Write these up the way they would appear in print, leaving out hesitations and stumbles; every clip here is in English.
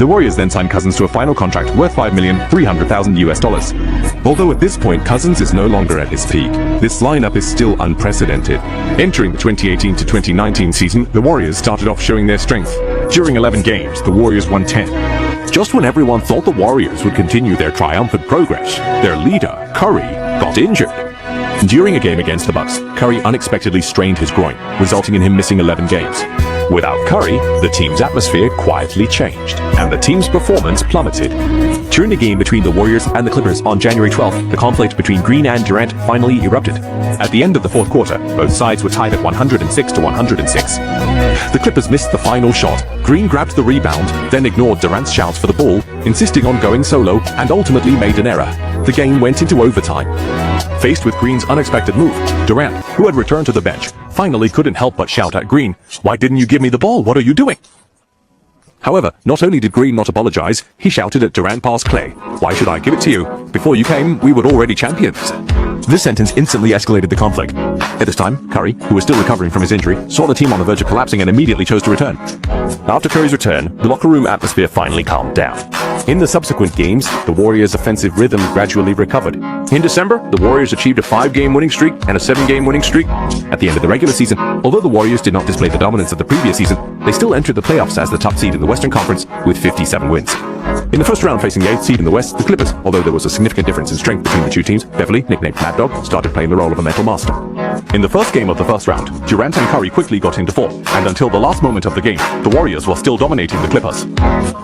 The Warriors then signed Cousins to a final contract worth $5,300,000. Although at this point Cousins is no longer at his peak, this lineup is still unprecedented. Entering the 2018 to 2019 season, the Warriors started off showing their strength. During 11 games, the Warriors won 10. Just when everyone thought the Warriors would continue their triumphant progress, their leader, Curry, got injured. During a game against the Bucks, Curry unexpectedly strained his groin, resulting in him missing 11 games. Without Curry, the team's atmosphere quietly changed, and the team's performance plummeted. During the game between the Warriors and the Clippers on January 12th, the conflict between Green and Durant finally erupted. At the end of the fourth quarter, both sides were tied at 106 to 106. The Clippers missed the final shot. Green grabbed the rebound, then ignored Durant's shouts for the ball, insisting on going solo, and ultimately made an error. The game went into overtime. Faced with Green's unexpected move, Durant, who had returned to the bench, finally couldn't help but shout at Green, "Why didn't you give me the ball? What are you doing?" However, not only did Green not apologize, he shouted at Durant past Clay, "Why should I give it to you? Before you came, we were already champions." This sentence instantly escalated the conflict. At this time, Curry, who was still recovering from his injury, saw the team on the verge of collapsing and immediately chose to return. After Curry's return, the locker room atmosphere finally calmed down. In the subsequent games, the Warriors' offensive rhythm gradually recovered. In December, the Warriors achieved a 5-game winning streak and a 7-game winning streak. At the end of the regular season, although the Warriors did not display the dominance of the previous season, they still entered the playoffs as the top seed in the Western Conference with 57 wins. In the first round facing the 8th seed in the West, the Clippers, although there was a significant difference in strength between the two teams, Beverly, nicknamed Mad Dog, started playing the role of a mental master. In the first game of the first round, Durant and Curry quickly got into form, and until the last moment of the game, the Warriors were still dominating the Clippers.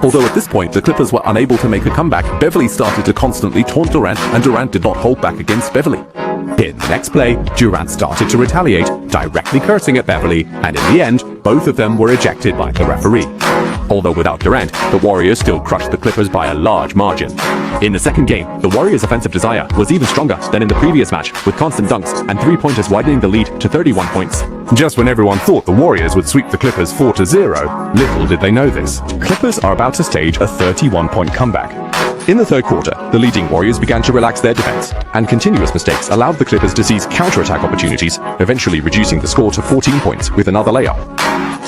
Although at this point the Clippers were unable to make a comeback, Beverly started to constantly taunt Durant, and Durant did not hold back against Beverly. In the next play, Durant started to retaliate, directly cursing at Beverly, and in the end, both of them were ejected by the referee. Although without Durant, the Warriors still crushed the Clippers by a large margin. In the second game, the Warriors' offensive desire was even stronger than in the previous match, with constant dunks and three-pointers widening the lead to 31 points. Just when everyone thought the Warriors would sweep the Clippers 4-0, little did they know this. Clippers are about to stage a 31-point comeback. In the third quarter, the leading Warriors began to relax their defense, and continuous mistakes allowed the Clippers to seize counter-attack opportunities, eventually reducing the score to 14 points with another layup.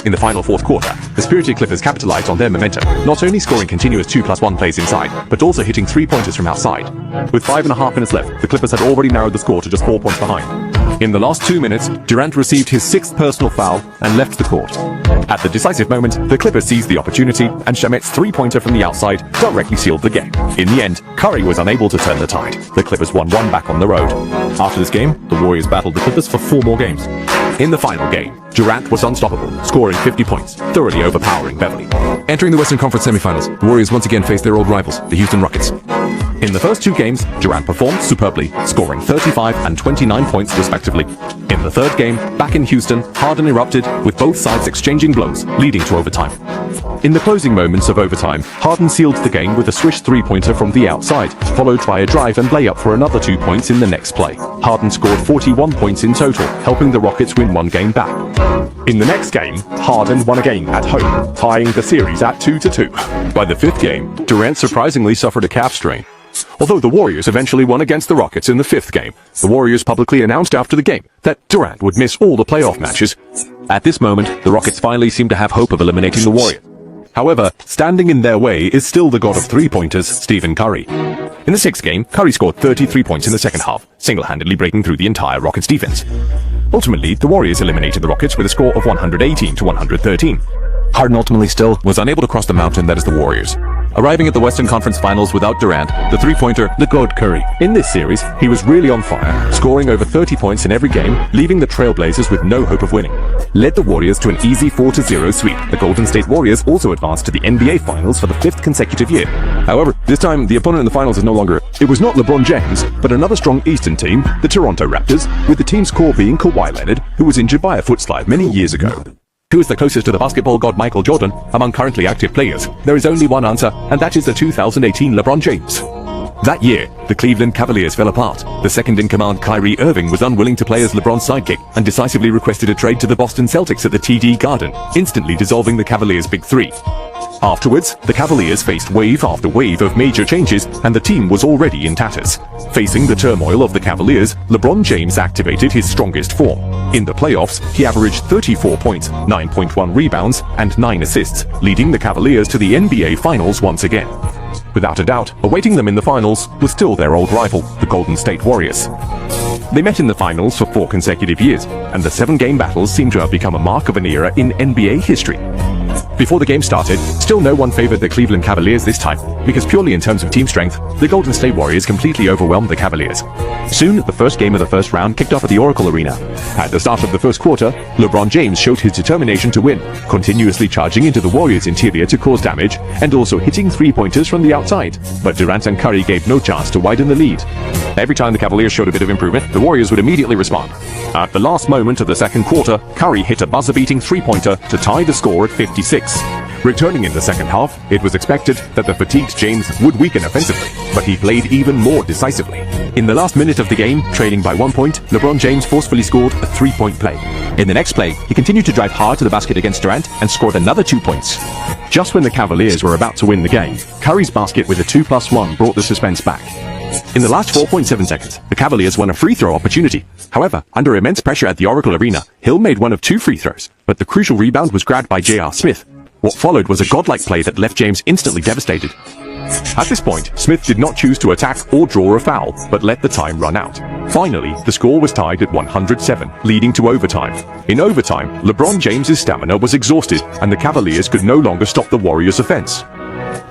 In the final fourth quarter, the spirited Clippers capitalized on their momentum, not only scoring continuous 2+1 plays inside, but also hitting three-pointers from outside. With 5.5 minutes left, the Clippers had already narrowed the score to just 4 points behind. In the last 2 minutes, Durant received his 6th personal foul and left the court. At the decisive moment, the Clippers seized the opportunity, and Shamet's three-pointer from the outside directly sealed the game. In the end, Curry was unable to turn the tide. The Clippers won one back on the road. After this game, the Warriors battled the Clippers for 4 more games. In the final game, Durant was unstoppable, scoring 50 points, thoroughly overpowering Beverly. Entering the Western Conference semifinals, the Warriors once again faced their old rivals, the Houston Rockets. In the first 2 games, Durant performed superbly, scoring 35 and 29 points respectively. In the third game, back in Houston, Harden erupted, with both sides exchanging blows, leading to overtime. In the closing moments of overtime, Harden sealed the game with a swish three-pointer from the outside, followed by a drive and layup for another 2 points in the next play. Harden scored 41 points in total, helping the Rockets win 1 game back. In the next game, Harden won again at home, tying the series at 2-2. By the 5th game, Durant surprisingly suffered a calf strain. Although the Warriors eventually won against the Rockets in the 5th game, the Warriors publicly announced after the game that Durant would miss all the playoff matches. At this moment, the Rockets finally seemed to have hope of eliminating the Warriors. However, standing in their way is still the god of three-pointers, Stephen Curry. In the 6th game, Curry scored 33 points in the second half, single-handedly breaking through the entire Rockets defense. Ultimately, the Warriors eliminated the Rockets with a score of 118 to 113. Harden ultimately still was unable to cross the mountain that is the Warriors. Arriving at the Western Conference Finals without Durant, the three-pointer, the God Curry. In this series, he was really on fire, scoring over 30 points in every game, leaving the Trailblazers with no hope of winning. Led the Warriors to an easy 4-0 sweep. The Golden State Warriors also advanced to the NBA Finals for the 5th consecutive year. However, this time, the opponent in the finals is no longer. It was not LeBron James, but another strong Eastern team, the Toronto Raptors, with the team's core being Kawhi Leonard, who was injured by a foot slide many years ago. Who is the closest to the basketball god Michael Jordan among currently active players? There is only one answer, and that is the 2018 LeBron James. That year, the Cleveland Cavaliers fell apart. The second-in-command Kyrie Irving was unwilling to play as LeBron's sidekick and decisively requested a trade to the Boston Celtics at the TD Garden, instantly dissolving the Cavaliers' Big Three. Afterwards, the Cavaliers faced wave after wave of major changes, and the team was already in tatters. Facing the turmoil of the Cavaliers, LeBron James activated his strongest form. In the playoffs, he averaged 34 points, 9.1 rebounds, and 9 assists, leading the Cavaliers to the NBA Finals once again. Without a doubt, awaiting them in the finals was still their old rival, the Golden State Warriors. They met in the finals for 4 consecutive years, and the 7-game battles seem to have become a mark of an era in NBA history. Before the game started, still no one favored the Cleveland Cavaliers this time, because purely in terms of team strength, the Golden State Warriors completely overwhelmed the Cavaliers. Soon, the first game of the first round kicked off at the Oracle Arena. At the start of the first quarter, LeBron James showed his determination to win, continuously charging into the Warriors' interior to cause damage, and also hitting 3-pointers from the outside. But Durant and Curry gave no chance to widen the lead. Every time the Cavaliers showed a bit of improvement, the Warriors would immediately respond. At the last moment of the second quarter, Curry hit a buzzer-beating 3-pointer to tie the score at 56. Returning in the second half, it was expected that the fatigued James would weaken offensively, but he played even more decisively. In the last minute of the game, trailing by 1 point, LeBron James forcefully scored a 3-point play. In the next play, he continued to drive hard to the basket against Durant and scored another 2 points. Just when the Cavaliers were about to win the game, Curry's basket with a 2+1 brought the suspense back. In the last 4.7 seconds, the Cavaliers won a free throw opportunity. However, under immense pressure at the Oracle Arena, Hill made one of 2 free throws, but the crucial rebound was grabbed by J.R. Smith. What followed was a godlike play that left James instantly devastated. At this point, Smith did not choose to attack or draw a foul, but let the time run out. Finally, the score was tied at 107, leading to overtime. In overtime, LeBron James's stamina was exhausted, and the Cavaliers could no longer stop the Warriors' offense.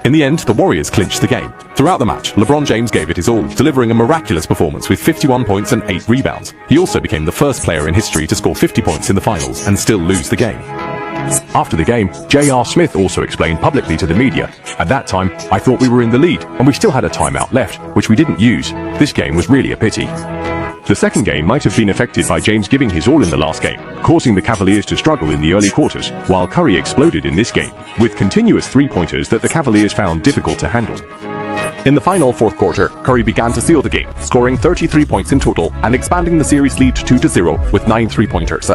In the end, the Warriors clinched the game. Throughout the match, LeBron James gave it his all, delivering a miraculous performance with 51 points and 8 rebounds. He also became the first player in history to score 50 points in the finals and still lose the game. After the game, J.R. Smith also explained publicly to the media, "At that time, I thought we were in the lead, and we still had a timeout left, which we didn't use. This game was really a pity." The second game might have been affected by James giving his all in the last game, causing the Cavaliers to struggle in the early quarters, while Curry exploded in this game, with continuous 3-pointers that the Cavaliers found difficult to handle. In the final fourth quarter, Curry began to seal the game, scoring 33 points in total and expanding the series lead to 2-0 with 9 3-pointers.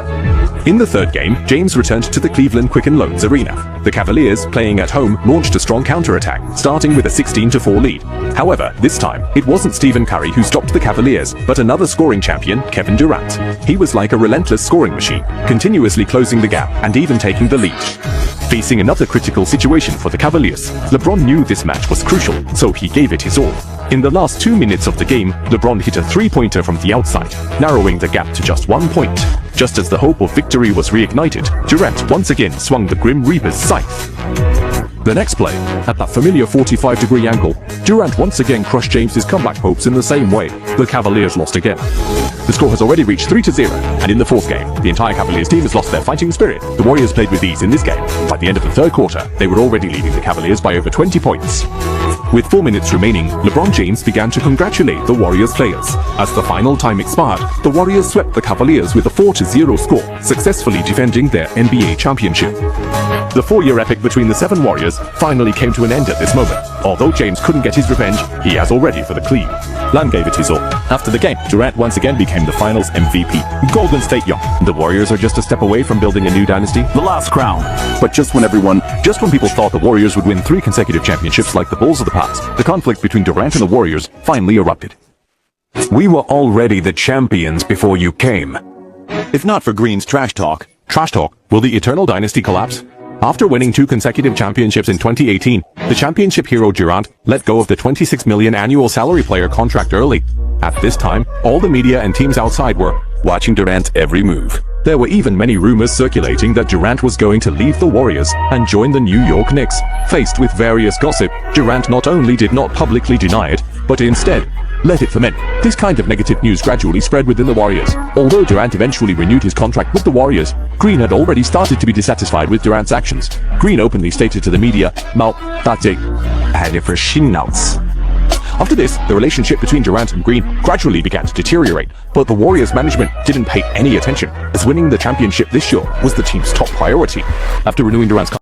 In the third game, James returned to the Cleveland Quicken Loans Arena. The Cavaliers, playing at home, launched a strong counterattack, starting with a 16-4 lead. However, this time, it wasn't Stephen Curry who stopped the Cavaliers, but another scoring champion, Kevin Durant. He was like a relentless scoring machine, continuously closing the gap and even taking the lead. Facing another critical situation for the Cavaliers, LeBron knew this match was crucial, so he gave it his all. In the last 2 minutes of the game, LeBron hit a 3-pointer from the outside, narrowing the gap to just 1 point. Just as the hope of victory was reignited, Durant once again swung the Grim Reaper's scythe. The next play, at that familiar 45-degree angle, Durant once again crushed James's comeback hopes in the same way. The Cavaliers lost again. The score has already reached 3-0, and in the fourth game, the entire Cavaliers team has lost their fighting spirit. The Warriors played with ease in this game. By the end of the third quarter, they were already leading the Cavaliers by over 20 points. With 4 minutes remaining, LeBron James began to congratulate the Warriors players. As the final time expired, the Warriors swept the Cavaliers with a 4-0 score, successfully defending their NBA championship. The 4-year epic between the 7 Warriors finally came to an end at this moment. Although James couldn't get his revenge, he has already for the Cleveland gave it his all. After the game, Durant once again became the finals MVP. Golden State young. The Warriors are just a step away from building a new dynasty. The last crown. But just when people thought the Warriors would win 3 consecutive championships like the Bulls of the past, the conflict between Durant and the Warriors finally erupted. We were already the champions before you came. If not for Green's trash talk, will the eternal dynasty collapse? After winning 2 consecutive championships in 2018, the championship hero Durant let go of the $26 million annual salary player contract early. At this time, all the media and teams outside were watching Durant's every move. There were even many rumors circulating that Durant was going to leave the Warriors and join the New York Knicks. Faced with various gossip, Durant not only did not publicly deny it, but instead let it ferment. This kind of negative news gradually spread within the Warriors. Although Durant eventually renewed his contract with the Warriors, Green had already started to be dissatisfied with Durant's actions. Green openly stated to the media, After this, the relationship between Durant and Green gradually began to deteriorate, but the Warriors management didn't pay any attention, as winning the championship this year was the team's top priority. After renewing Durant's